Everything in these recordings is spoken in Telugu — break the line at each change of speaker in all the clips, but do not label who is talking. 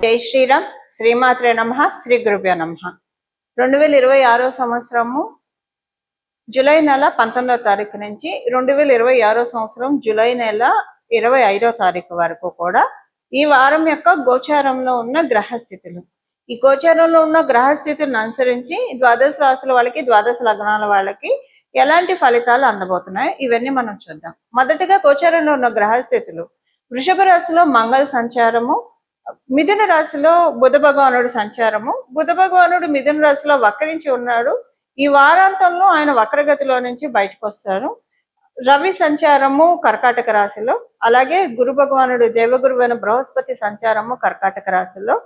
జై శ్రీరామ్. శ్రీమాత్రే నమః. శ్రీ గురుభ్యో నమః. 2026 సంవత్సరము జూలై నెల 19వ తారీఖు నుంచి 2026 సంవత్సరం జూలై నెల 25వ తారీఖు వరకు కూడా ఈ వారం యొక్క గోచారంలో ఉన్న గ్రహస్థితులు, ఈ గోచారంలో ఉన్న గ్రహస్థితులను అనుసరించి ద్వాదశ రాశుల వాళ్ళకి, ద్వాదశ లగ్నాల వాళ్ళకి ఎలాంటి ఫలితాలు అందబోతున్నాయి ఇవన్నీ మనం చూద్దాం. మొదటిగా గోచారంలో ఉన్న గ్రహస్థితులు: వృషభ రాశిలో మంగళ సంచారము, మిథున రాశిలో బుధ భగవానుడు సంచారము. బుధ భగవానుడు మిథున రాశిలో వక్రించి ఉన్నాడు. ఈ వారాంతంలో ఆయన వక్రగతిలో నుంచి బయటకు వస్తారు. రవి సంచారము కర్కాటక రాశిలో, అలాగే గురు భగవానుడు దేవగురువైన బృహస్పతి సంచారము కర్కాటక రాశిలో,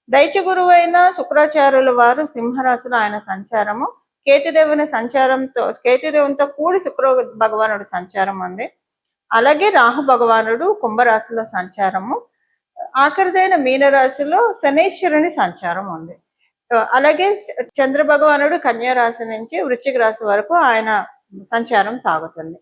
దైత్య గురువైన శుక్రాచార్యుల వారు సింహరాశిలో ఆయన సంచారము, కేతుదేవునితో కూడి శుక్ర భగవానుడు సంచారం ఉంది. అలాగే రాహు భగవానుడు కుంభరాశిలో సంచారము, ఆఖరిదైన మీనరాశిలో శనేశ్వరుని సంచారం ఉంది. అలాగే చంద్ర భగవానుడు కన్యా రాశి నుంచి వృశ్చిక రాశి వరకు ఆయన సంచారం సాగుతుంది.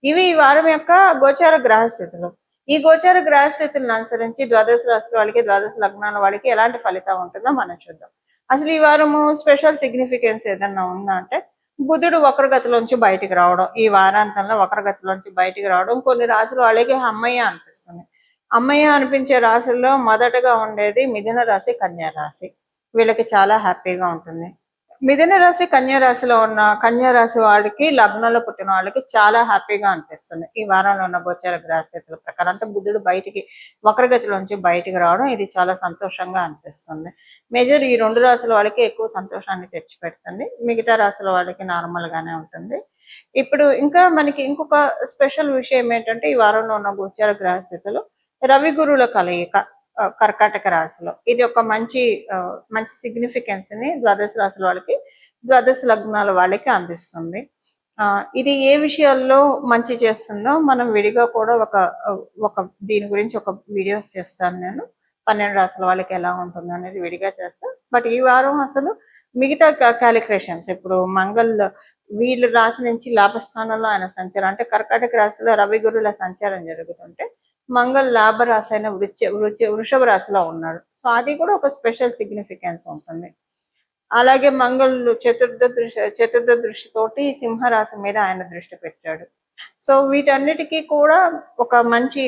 ఇవి ఈ వారం యొక్క గోచార గ్రహస్థితులు. ఈ గోచార గ్రహస్థితులను అనుసరించి ద్వాదశ రాశుల వాళ్ళకి, ద్వాదశ లగ్నాల వాళ్ళకి ఎలాంటి ఫలితం ఉంటుందో మనం చూద్దాం. అసలు ఈ వారము స్పెషల్ సిగ్నిఫికెన్స్ ఏదన్నా ఉందా అంటే, బుధుడు వక్రగతిలోంచి బయటికి రావడం, ఈ వారాంతంలో వక్రగతిలోంచి బయటికి రావడం కొన్ని రాశుల వాళ్ళకి అమ్మయ్య అనిపిస్తుంది. అమ్మయ్య అనిపించే రాశుల్లో మొదటగా ఉండేది మిథున రాశి, కన్యా రాశి. వీళ్ళకి చాలా హ్యాపీగా ఉంటుంది. మిథున రాశి, కన్యా రాశిలో ఉన్న కన్యా రాశి వాడికి, లగ్నంలో పుట్టిన వాళ్ళకి చాలా హ్యాపీగా అనిపిస్తుంది ఈ వారంలో ఉన్న గోచార గ్రహస్థితుల ప్రకారం. అంటే బుధుడు బయటికి వక్రగతిలోంచి బయటికి రావడం ఇది చాలా సంతోషంగా అనిపిస్తుంది. మేజర్ ఈ రెండు రాశుల వాళ్ళకి ఎక్కువ సంతోషాన్ని తెచ్చిపెడుతుంది. మిగతా రాశుల వాళ్ళకి నార్మల్ గానే ఉంటుంది. ఇప్పుడు ఇంకా మనకి ఇంకొక స్పెషల్ విషయం ఏంటంటే, ఈ వారంలో ఉన్న గోచార గ్రహస్థితులు రవి గురువుల కలయిక కర్కాటక రాశిలో. ఇది ఒక మంచి సిగ్నిఫికెన్స్ ని ద్వాదశ రాశుల వాళ్ళకి, ద్వాదశ లగ్నాల వాళ్ళకి అందిస్తుంది. ఇది ఏ విషయాల్లో మంచి చేస్తుందో మనం విడిగా కూడా ఒక దీని గురించి ఒక వీడియోస్ చేస్తాను నేను. 12 రాశుల వాళ్ళకి ఎలా ఉంటుంది అనేది విడిగా చేస్తాను. బట్ ఈ వారం అసలు మిగతా క్యాలిక్యులేషన్స్, ఇప్పుడు వీళ్ళ రాశి నుంచి లాభస్థానంలో ఆయన సంచారం, అంటే కర్కాటక రాశిలో రవి గురువుల సంచారం జరుగుతుంటే మంగళ లాభ రాశి అయిన వృషభ రాశిలో ఉన్నాడు. సో అది కూడా ఒక స్పెషల్ సిగ్నిఫికెన్స్ ఉంటుంది. అలాగే మంగళుడు చతుర్థ దృష్టితోటి సింహరాశి మీద ఆయన దృష్టి పెట్టాడు. సో వీటన్నిటికీ కూడా ఒక మంచి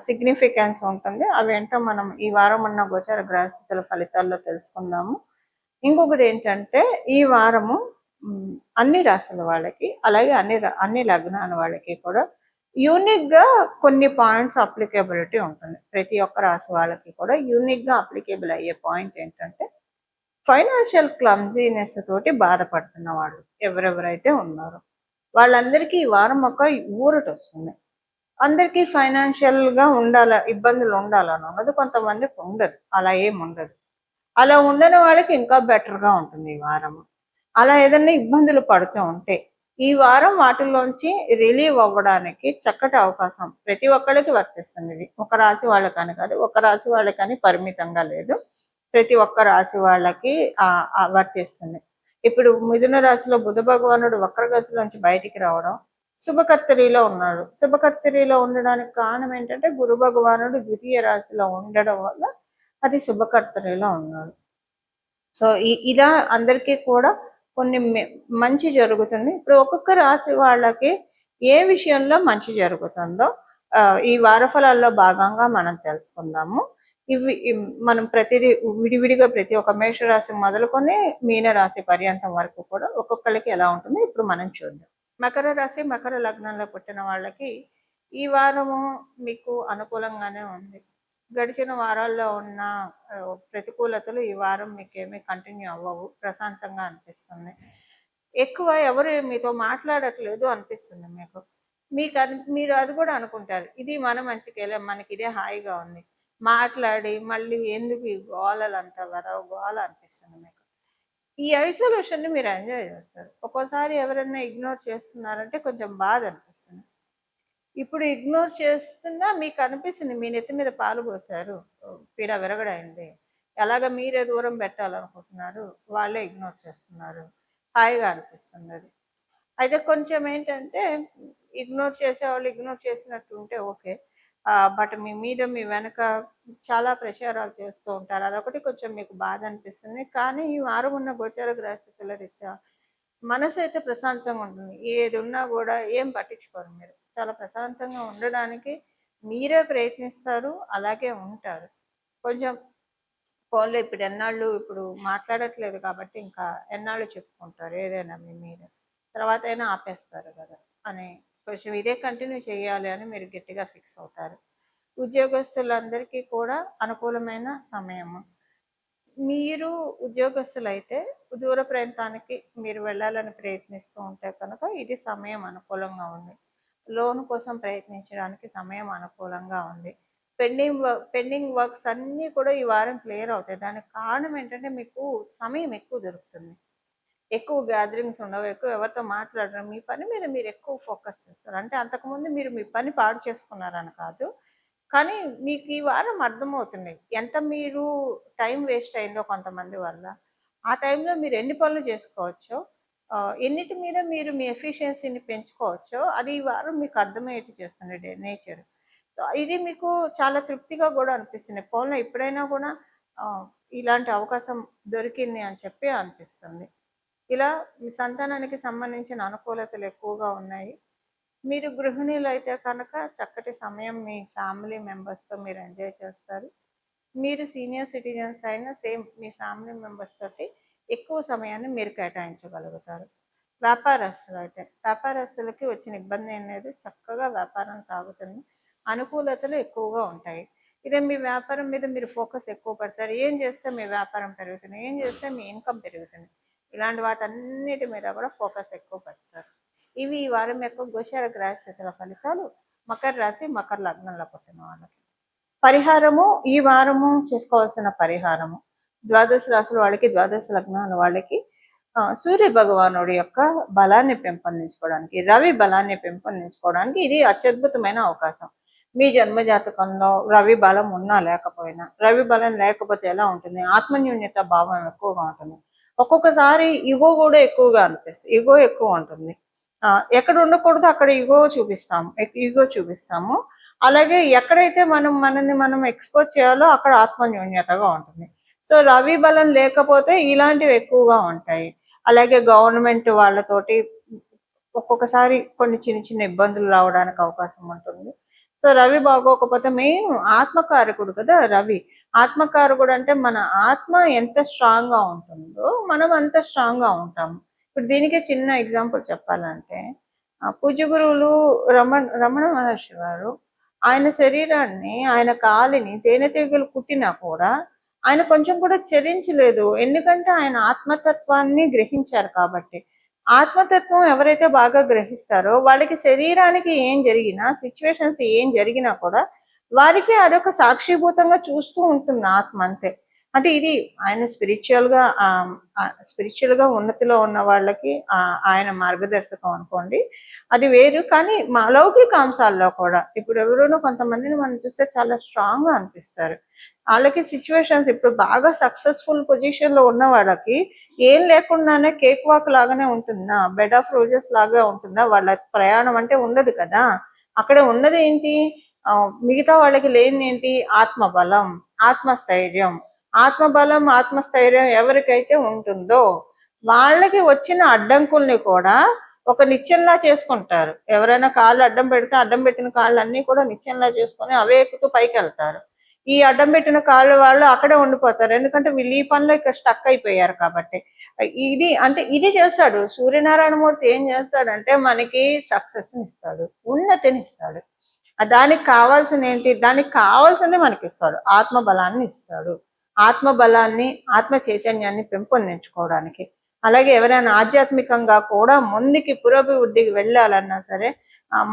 సిగ్నిఫికెన్స్ ఉంటుంది. అవేంటో మనం ఈ వారం ఉన్న గోచార గ్రహస్థితుల ఫలితాల్లో తెలుసుకుందాము. ఇంకొకటి ఏంటంటే, ఈ వారము అన్ని రాశుల వాళ్ళకి, అలాగే అన్ని లగ్నాల వాళ్ళకి కూడా యూనిక్ గా కొన్ని పాయింట్స్ అప్లికేబిలిటీ ఉంటుంది. ప్రతి ఒక్క రాశి వాళ్ళకి కూడా యూనిక్ గా అప్లికేబుల్ అయ్యే పాయింట్ ఏంటంటే, ఫైనాన్షియల్ క్లమ్జీనెస్ తోటి బాధపడుతున్న వాళ్ళు ఎవరెవరైతే ఉన్నారో వాళ్ళందరికీ ఈ వారం ఒక ఊరట వస్తుంది. అందరికీ ఫైనాన్షియల్ గా ఇబ్బందులు ఉండాలని ఉన్నది, కొంతమందికి ఉండదు. అలా ఏం ఉండదు. అలా ఉండని వాళ్ళకి ఇంకా బెటర్ గా ఉంటుంది ఈ వారం. అలా ఏదైనా ఇబ్బందులు పడుతూ ఉంటే ఈ వారం వాటిల్లోంచి రిలీవ్ అవ్వడానికి చక్కటి అవకాశం ప్రతి ఒక్కరికి వర్తిస్తుంది. ఇది ఒక రాశి వాళ్ళకని కాదు, ఒక రాశి వాళ్ళకని పరిమితంగా లేదు, ప్రతి ఒక్క రాశి వాళ్ళకి వర్తిస్తుంది. ఇప్పుడు మిథున రాశిలో బుధ భగవానుడు వక్రగతిలోంచి బయటికి రావడం, శుభకర్తరిలో ఉన్నాడు. శుభకర్తరిలో ఉండడానికి కారణం ఏంటంటే, గురు భగవానుడు ద్వితీయ రాశిలో ఉండడం వల్ల అది శుభకర్తరిలో ఉన్నాడు. సో ఇలా అందరికీ కూడా కొన్ని మంచి జరుగుతుంది. ఇప్పుడు ఒక్కొక్క రాశి వాళ్ళకి ఏ విషయంలో మంచి జరుగుతుందో ఈ వారఫలాల్లో భాగంగా మనం తెలుసుకుందాము. మనం ప్రతిదీ విడివిడిగా ప్రతి ఒక్క మేషరాశి మొదలుకొని మీనరాశి పర్యంతం వరకు కూడా ఒక్కొక్కరికి ఎలా ఉంటుందో ఇప్పుడు మనం చూద్దాం. మకర రాశి, మకర లగ్నంలో పుట్టిన వాళ్ళకి ఈ వారము మీకు అనుకూలంగానే ఉంది. గడిచిన వారాల్లో ఉన్న ప్రతికూలతలు ఈ వారం మీకేమీ కంటిన్యూ అవ్వవు. ప్రశాంతంగా అనిపిస్తుంది. ఎక్కువ ఎవరు మీతో మాట్లాడట్లేదు అనిపిస్తుంది మీరు అది కూడా అనుకుంటారు, ఇది మన మంచికేలే, మనకి ఇదే హాయిగా ఉంది, మాట్లాడి మళ్ళీ ఎందుకు ఈ గోలలంతా కదా గోల అనిపిస్తుంది మీకు. ఈ ఐసోలేషన్ని మీరు ఎంజాయ్ చేస్తారు. ఒక్కోసారి ఎవరైనా ఇగ్నోర్ చేస్తున్నారంటే కొంచెం బాధ అనిపిస్తుంది. ఇప్పుడు ఇగ్నోర్ చేస్తున్నా మీకు అనిపిస్తుంది, మీ నెత్తి మీద పాలు పోసారు, పీడ విరగడైంది, ఎలాగ మీరే దూరం పెట్టాలనుకుంటున్నారు, వాళ్ళే ఇగ్నోర్ చేస్తున్నారు, హాయిగా అనిపిస్తుంది అది. అయితే కొంచెం ఏంటంటే, ఇగ్నోర్ చేసేవాళ్ళు ఇగ్నోర్ చేసినట్టు ఉంటే ఓకే, బట్ మీ మీద మీ వెనక చాలా ప్రచారాలు చేస్తూ ఉంటారు. అదొకటి కొంచెం మీకు బాధ అనిపిస్తుంది. కానీ ఈ వారం ఉన్న గోచార గ్రహస్థితుల రీత్యా మనసు అయితే ప్రశాంతంగా ఉంటుంది. ఏది ఉన్నా కూడా ఏం పట్టించుకోరు మీరు. చాలా ప్రశాంతంగా ఉండడానికి మీరే ప్రయత్నిస్తారు, అలాగే ఉంటారు. కొంచెం ఫోన్లో ఇప్పుడు మాట్లాడట్లేదు కాబట్టి ఇంకా ఎన్నాళ్ళు చెప్పుకుంటారు ఏదైనా మీ మీద, తర్వాత అయినా ఆపేస్తారు కదా అని కొంచెం ఇదే కంటిన్యూ చేయాలి అని మీరు గట్టిగా ఫిక్స్ అవుతారు. ఉద్యోగస్తులందరికీ కూడా అనుకూలమైన సమయము. మీరు ఉద్యోగస్తులైతే దూర ప్రాంతానికి మీరు వెళ్ళాలని ప్రయత్నిస్తూ ఉంటే కనుక ఇది సమయం అనుకూలంగా ఉంది. లోన్ కోసం ప్రయత్నించడానికి సమయం అనుకూలంగా ఉంది. పెండింగ్ వర్క్స్ అన్నీ కూడా ఈ వారం క్లియర్ అవుతాయి. దానికి కారణం ఏంటంటే మీకు సమయం ఎక్కువ దొరుకుతుంది. ఎక్కువ గ్యాదరింగ్స్ ఉండవు, ఎక్కువ ఎవరితో మాట్లాడరు. మీ పని మీద మీరు ఎక్కువ ఫోకస్ చేస్తారు. అంటే అంతకుముందు మీరు మీ పని పాడు చేసుకున్నారని కాదు, కానీ మీకు ఈ వారం అర్థమవుతుంది ఎంత మీరు టైం వేస్ట్ అయిందో కొంతమంది వల్ల. ఆ టైంలో మీరు ఎన్ని పనులు చేసుకోవచ్చో, ఎన్నిటి మీద మీరు మీ ఎఫిషియన్సీని పెంచుకోవచ్చో అది ఈ వారం మీకు అర్థమయ్యేట్టు చేస్తుంది నేచర్. ఇది మీకు చాలా తృప్తిగా కూడా అనిపిస్తుంది. పోన్లో ఎప్పుడైనా కూడా ఇలాంటి అవకాశం దొరికింది అని చెప్పి అనిపిస్తుంది. ఇలా మీ సంతానానికి సంబంధించిన అనుకూలతలు ఎక్కువగా ఉన్నాయి. మీరు గృహిణీలు అయితే కనుక చక్కటి సమయం మీ ఫ్యామిలీ మెంబర్స్తో మీరు ఎంజాయ్ చేస్తారు. మీరు సీనియర్ సిటిజన్స్ అయినా సేమ్ మీ ఫ్యామిలీ మెంబర్స్ తోటి ఎక్కువ సమయాన్ని మీరు కేటాయించగలుగుతారు. వ్యాపారస్తులకి వచ్చిన ఇబ్బంది ఏం లేదు, చక్కగా వ్యాపారం సాగుతుంది, అనుకూలతలు ఎక్కువగా ఉంటాయి. ఇదే మీ వ్యాపారం మీద మీరు ఫోకస్ ఎక్కువ పెడతారు. ఏం చేస్తే మీ వ్యాపారం పెరుగుతుంది, ఏం చేస్తే మీ ఇన్కమ్ పెరుగుతుంది, ఇలాంటి వాటన్నిటి మీద కూడా ఫోకస్ ఎక్కువ పెడతారు. ఇవి ఈ వారం యొక్క గోచార గ్రహస్థితుల ఫలితాలు మకర రాశి మకర లగ్నంలో పుట్టిన వాళ్ళకి. పరిహారము, ఈ వారము చేసుకోవాల్సిన పరిహారము ద్వాదశ రాశుల వాళ్ళకి, ద్వాదశ లగ్నాల వాళ్ళకి సూర్య భగవానుడి యొక్క బలాన్ని పెంపొందించుకోవడానికి, రవి బలాన్ని పెంపొందించుకోవడానికి ఇది అత్యద్భుతమైన అవకాశం. మీ జన్మజాతకంలో రవి బలం ఉన్నా లేకపోయినా, రవి బలం లేకపోతే ఎలా ఉంటుంది, ఆత్మన్యూన్యత భావం ఎక్కువగా ఉంటుంది. ఒక్కొక్కసారి ఇగో కూడా ఎక్కువగా అనిపిస్తుంది, ఇగో ఎక్కువ ఉంటుంది. ఎక్కడ ఉండకూడదు అక్కడ ఈగో చూపిస్తాము. అలాగే ఎక్కడైతే మనం ఎక్స్పోజ్ చేయాలో అక్కడ ఆత్మన్యూన్యతగా ఉంటుంది. సో రవి బలం లేకపోతే ఇలాంటివి ఎక్కువగా ఉంటాయి. అలాగే గవర్నమెంట్ వాళ్ళతోటి ఒక్కొక్కసారి కొన్ని చిన్న చిన్న ఇబ్బందులు రావడానికి అవకాశం ఉంటుంది. సో రవి బాగోకపోతే మెయిన్ ఆత్మకారకుడు కదా రవి. ఆత్మకారకుడు అంటే మన ఆత్మ ఎంత స్ట్రాంగ్ గా ఉంటుందో మనం అంత స్ట్రాంగ్ గా ఉంటాము. ఇప్పుడు దీనికి చిన్న ఎగ్జాంపుల్ చెప్పాలంటే, పూజ్య గురువులు రమణ మహర్షి వారు ఆయన శరీరాన్ని, ఆయన కాలిని తేనెటీగలు కుట్టినా కూడా ఆయన కొంచెం కూడా చలించలేదు. ఎందుకంటే ఆయన ఆత్మతత్వాన్ని గ్రహించారు కాబట్టి. ఆత్మతత్వం ఎవరైతే బాగా గ్రహిస్తారో వాళ్ళకి శరీరానికి ఏం జరిగినా, సిచ్యువేషన్స్ ఏం జరిగినా కూడా వారికి అదొక సాక్షిభూతంగా చూస్తూ ఉంటుంది ఆత్మ, అంతే. అంటే ఇది ఆయన స్పిరిచువల్ గా ఉన్నతిలో ఉన్న వాళ్ళకి ఆయన మార్గదర్శకం అనుకోండి, అది వేరు. కానీ మా లౌకిక అంశాల్లో కూడా ఇప్పుడు ఎవరైనా కొంతమందిని మనం చూస్తే చాలా స్ట్రాంగ్ గా అనిపిస్తారు. వాళ్ళకి సిచ్యువేషన్స్ ఇప్పుడు బాగా సక్సెస్ఫుల్ పొజిషన్ లో ఉన్న వాళ్ళకి ఏం లేకుండానే కేక్ వాక్ లాగానే ఉంటుందా, బెడ్ ఆఫ్ రోజెస్ లాగా ఉంటుందా, వాళ్ళ ప్రయాణం అంటే ఉండదు కదా. అక్కడ ఉన్నది ఏంటి, మిగతా వాళ్ళకి లేనిది ఏంటి, ఆత్మబలం, ఆత్మస్థైర్యం. ఆత్మబలం, ఆత్మస్థైర్యం ఎవరికైతే ఉంటుందో వాళ్ళకి వచ్చిన అడ్డంకుల్ని కూడా ఒక నిత్యంలా చేసుకుంటారు. ఎవరైనా కాళ్ళు అడ్డం పెడితే అడ్డం పెట్టిన కాళ్ళు అన్ని కూడా నిత్యంలా చేసుకొని అవే ఎక్కుతూ పైకి వెళ్తారు. ఈ అడ్డం పెట్టిన కాళ్ళు వాళ్ళు అక్కడే ఉండిపోతారు, ఎందుకంటే వీళ్ళు ఈ పనిలో ఇక్కడ స్టక్ అయిపోయారు కాబట్టి. ఇది చేస్తాడు సూర్యనారాయణమూర్తి. ఏం చేస్తాడంటే మనకి సక్సెస్ని ఇస్తాడు, ఉన్నతిని ఇస్తాడు. దానికి కావాల్సిన ఏంటి, దానికి కావాల్సింది మనకి ఇస్తాడు, ఆత్మబలాన్ని ఇస్తాడు. ఆత్మబలాన్ని, ఆత్మ చైతన్యాన్ని పెంపొందించుకోవడానికి. అలాగే ఎవరైనా ఆధ్యాత్మికంగా కూడా ముందుకి పురోభివృద్ధికి వెళ్ళాలన్నా సరే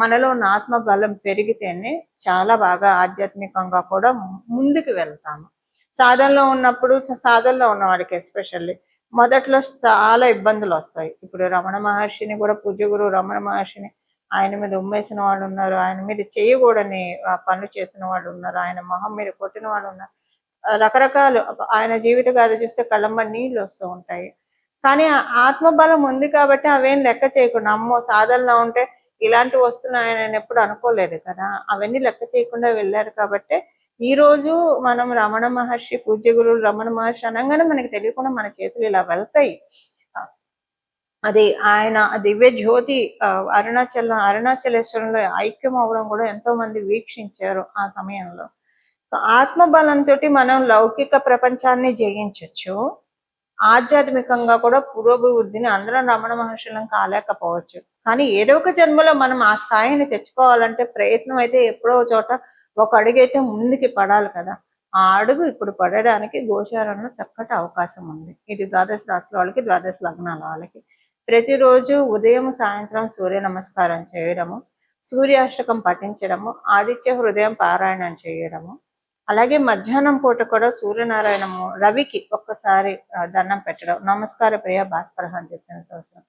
మనలో ఉన్న ఆత్మబలం పెరిగితేనే చాలా బాగా ఆధ్యాత్మికంగా కూడా ముందుకు వెళ్తాము. సాధనలో ఉన్న వాడికి ఎస్పెషల్లీ మొదట్లో చాలా ఇబ్బందులు వస్తాయి. ఇప్పుడు రమణ మహర్షిని కూడా, పూజ్య గురువు రమణ మహర్షిని ఆయన మీద ఉమ్మేసిన వాళ్ళు ఉన్నారు, ఆయన మీద చేయకూడని పనులు చేసిన వాళ్ళు ఉన్నారు, ఆయన మొహం మీద కొట్టిన వాళ్ళు ఉన్నారు, రకరకాలు. ఆయన జీవిత గాథ చూస్తే కళ్ళమ్మ నీళ్ళు వస్తూ ఉంటాయి. కానీ ఆత్మబలం ఉంది కాబట్టి అవేం లెక్క చేయకుండా, అమ్మో సాధనలో ఉంటే ఇలాంటివి వస్తున్నాయని ఆయన ఎప్పుడు అనుకోలేదు కదా. అవన్నీ లెక్క చేయకుండా వెళ్ళారు కాబట్టి ఈ రోజు మనం రమణ మహర్షి, పూజ్య గురువులు రమణ మహర్షి అనగానే మనకి తెలియకుండా మన చేతులు ఇలా వెళ్తాయి. అది ఆయన దివ్య జ్యోతి అరుణాచలేశ్వరంలో ఐక్యం అవ్వడం కూడా ఎంతో మంది వీక్షించారు ఆ సమయంలో. ఆత్మబలంతో మనం లౌకిక ప్రపంచాన్ని జయించవచ్చు, ఆధ్యాత్మికంగా కూడా పురోభివృద్ధిని అందరం రమణ మహర్షులం కాలేకపోవచ్చు. కానీ ఏదో ఒక జన్మలో మనం ఆ స్థాయిని తెచ్చుకోవాలంటే ప్రయత్నం అయితే ఎప్పుడో చోట ఒక అడుగైతే ముందుకి పడాలి కదా. ఆ అడుగు ఇప్పుడు పడడానికి గోచారంలో చక్కటి అవకాశం ఉంది. ఇది ద్వాదశ రాశుల వాళ్ళకి, ద్వాదశ లగ్నాల వాళ్ళకి. ప్రతిరోజు ఉదయం సాయంత్రం సూర్య నమస్కారం చేయడము, సూర్యాష్టకం పఠించడము, ఆదిత్య హృదయం పారాయణం చేయడము, అలాగే మధ్యాహ్నం పూట కూడా సూర్యనారాయణము రవికి ఒక్కసారి దండం పెట్టడం, నమస్కార ప్రియ భాస్కర అని చెప్పిన కోసం.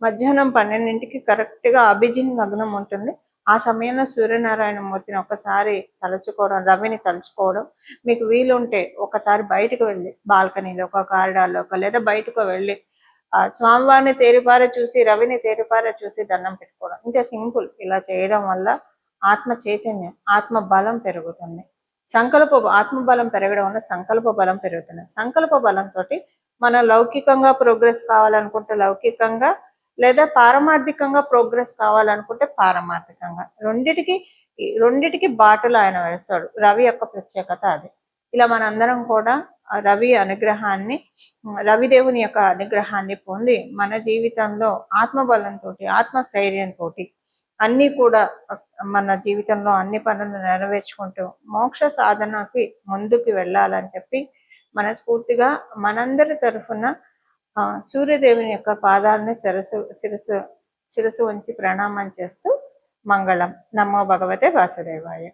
మధ్యాహ్నం 12ంటికి కరెక్ట్ గా అభిజిన్ లగ్నం ఉంటుంది. ఆ సమయంలో సూర్యనారాయణ మూర్తిని ఒకసారి తలుచుకోవడం, రవిని తలుచుకోవడం. మీకు వీలుంటే ఒకసారి బయటకు వెళ్ళి బాల్కనీలో, ఒక కారిడార్లో, లేదా బయటకు వెళ్ళి స్వామివారిని తేరిపార చూసి, రవిని తేరిపార చూసి దండం పెట్టుకోవడం. ఇంతే సింపుల్. ఇలా చేయడం వల్ల ఆత్మ చైతన్యం, ఆత్మ బలం పెరుగుతుంది. ఆత్మ బలం పెరగడం వల్ల సంకల్ప బలం పెరుగుతుంది. సంకల్ప బలంతో మనం లౌకికంగా ప్రోగ్రెస్ కావాలనుకుంటే లౌకికంగా, లేదా పారమార్థికంగా ప్రోగ్రెస్ కావాలనుకుంటే పారమార్థికంగా, రెండిటికి బాటలు ఆయన వేస్తాడు. రవి యొక్క ప్రత్యేకత అది. ఇలా మనందరం కూడా రవిదేవుని యొక్క అనుగ్రహాన్ని పొంది మన జీవితంలో ఆత్మబలంతో, ఆత్మస్థైర్యంతో అన్ని కూడా మన జీవితంలో అన్ని పనులు నెరవేర్చుకుంటూ మోక్ష సాధనకి ముందుకు వెళ్ళాలని చెప్పి మనస్ఫూర్తిగా మనందరి తరఫున సూర్యదేవుని యొక్క పాదాలని శిరసు ఉంచి ప్రణామం చేస్తూ మంగళం. నమో భగవతే వాసుదేవాయ.